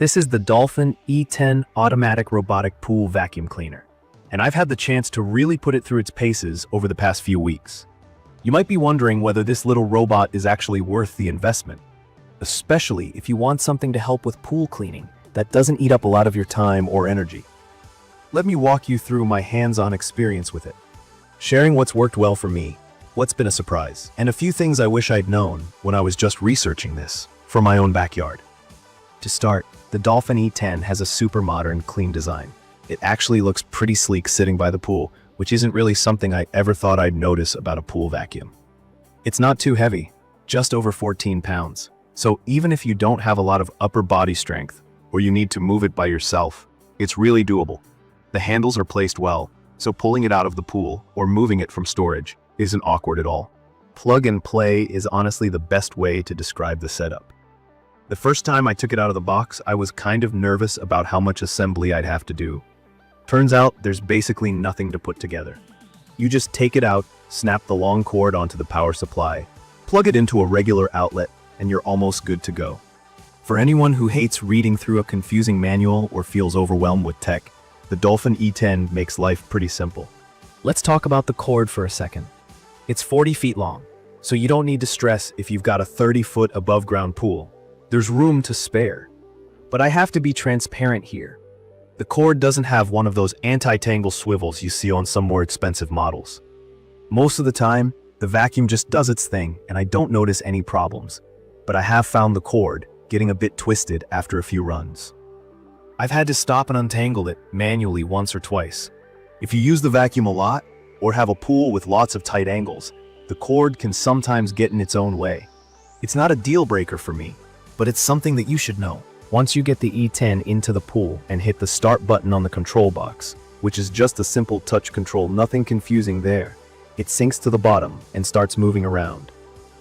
This is the Dolphin E10 Automatic Robotic Pool Vacuum Cleaner, and I've had the chance to really put it through its paces over the past few weeks. You might be wondering whether this little robot is actually worth the investment, especially if you want something to help with pool cleaning that doesn't eat up a lot of your time or energy. Let me walk you through my hands-on experience with it, sharing what's worked well for me, what's been a surprise, and a few things I wish I'd known when I was just researching this for my own backyard. To start, the Dolphin E10 has a super modern, clean design. It actually looks pretty sleek sitting by the pool, which isn't really something I ever thought I'd notice about a pool vacuum. It's not too heavy, just over 14 pounds. So even if you don't have a lot of upper body strength, or you need to move it by yourself, it's really doable. The handles are placed well, so pulling it out of the pool or moving it from storage isn't awkward at all. Plug and play is honestly the best way to describe the setup. The first time I took it out of the box, I was kind of nervous about how much assembly I'd have to do. Turns out there's basically nothing to put together. You just take it out, snap the long cord onto the power supply, plug it into a regular outlet, and you're almost good to go. For anyone who hates reading through a confusing manual or feels overwhelmed with tech, the Dolphin E10 makes life pretty simple. Let's talk about the cord for a second. It's 40 feet long, so you don't need to stress if you've got a 30-foot above-ground pool. There's room to spare. But I have to be transparent here. The cord doesn't have one of those anti-tangle swivels you see on some more expensive models. Most of the time, the vacuum just does its thing and I don't notice any problems. But I have found the cord getting a bit twisted after a few runs. I've had to stop and untangle it manually once or twice. If you use the vacuum a lot or have a pool with lots of tight angles, the cord can sometimes get in its own way. It's not a deal breaker for me, but it's something that you should know. Once you get the E10 into the pool and hit the start button on the control box, which is just a simple touch control, nothing confusing there, it sinks to the bottom and starts moving around.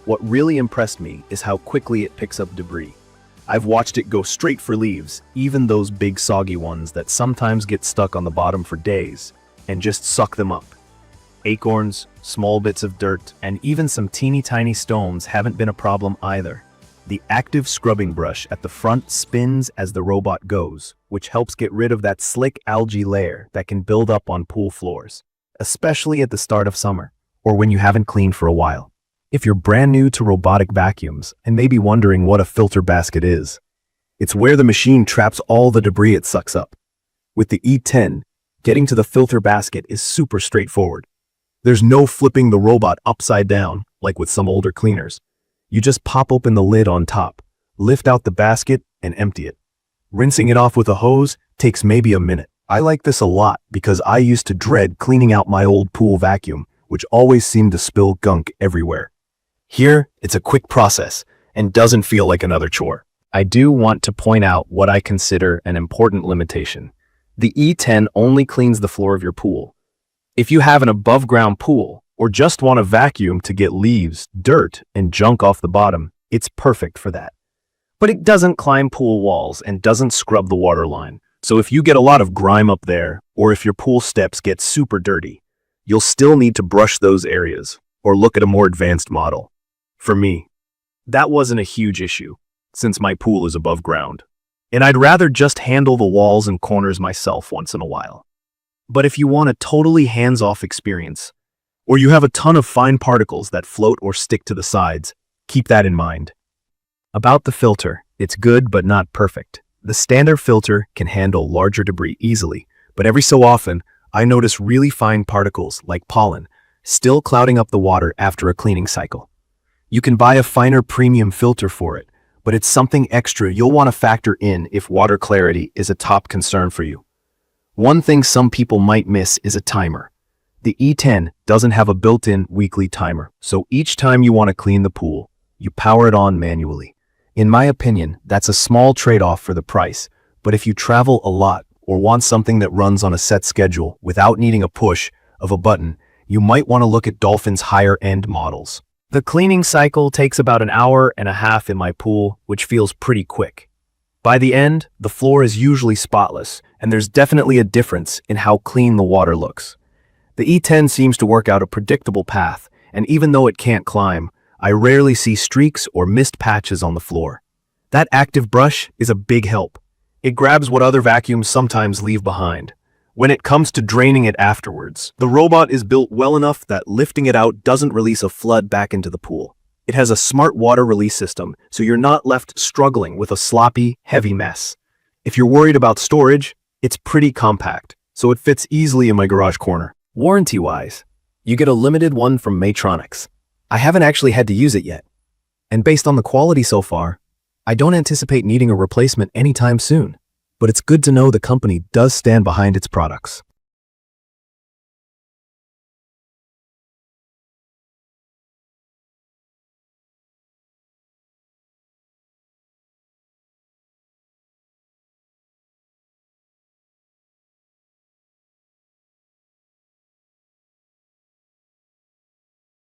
What really impressed me is how quickly it picks up debris. I've watched it go straight for leaves, even those big soggy ones that sometimes get stuck on the bottom for days, and just suck them up. Acorns, small bits of dirt, and even some teeny tiny stones haven't been a problem either. The active scrubbing brush at the front spins as the robot goes, which helps get rid of that slick algae layer that can build up on pool floors, especially at the start of summer, or when you haven't cleaned for a while. If you're brand new to robotic vacuums and may be wondering what a filter basket is, it's where the machine traps all the debris it sucks up. With the E10, getting to the filter basket is super straightforward. There's no flipping the robot upside down, like with some older cleaners. You just pop open the lid on top, lift out the basket, and empty it. Rinsing it off with a hose takes maybe a minute. I like this a lot because I used to dread cleaning out my old pool vacuum, which always seemed to spill gunk everywhere. Here, it's a quick process and doesn't feel like another chore. I do want to point out what I consider an important limitation. The E10 only cleans the floor of your pool. If you have an above-ground pool, or just want a vacuum to get leaves, dirt, and junk off the bottom, it's perfect for that. But it doesn't climb pool walls and doesn't scrub the water line. So if you get a lot of grime up there, or if your pool steps get super dirty, you'll still need to brush those areas, or look at a more advanced model. For me, that wasn't a huge issue, since my pool is above ground, and I'd rather just handle the walls and corners myself once in a while. But if you want a totally hands-off experience, or you have a ton of fine particles that float or stick to the sides, keep that in mind. About the filter, it's good but not perfect. The standard filter can handle larger debris easily, but every so often, I notice really fine particles, like pollen, still clouding up the water after a cleaning cycle. You can buy a finer premium filter for it, but it's something extra you'll want to factor in if water clarity is a top concern for you. One thing some people might miss is a timer. The E10 doesn't have a built-in weekly timer, so each time you want to clean the pool, you power it on manually. In my opinion, that's a small trade-off for the price, but if you travel a lot or want something that runs on a set schedule without needing a push of a button, you might want to look at Dolphin's higher-end models. The cleaning cycle takes about an hour and a half in my pool, which feels pretty quick. By the end, the floor is usually spotless, and there's definitely a difference in how clean the water looks. The E10 seems to work out a predictable path, and even though it can't climb, I rarely see streaks or mist patches on the floor. That active brush is a big help. It grabs what other vacuums sometimes leave behind. When it comes to draining it afterwards, the robot is built well enough that lifting it out doesn't release a flood back into the pool. It has a smart water release system, so you're not left struggling with a sloppy, heavy mess. If you're worried about storage, it's pretty compact, so it fits easily in my garage corner. Warranty-wise, you get a limited one from Maytronics. I haven't actually had to use it yet. And based on the quality so far, I don't anticipate needing a replacement anytime soon. But it's good to know the company does stand behind its products.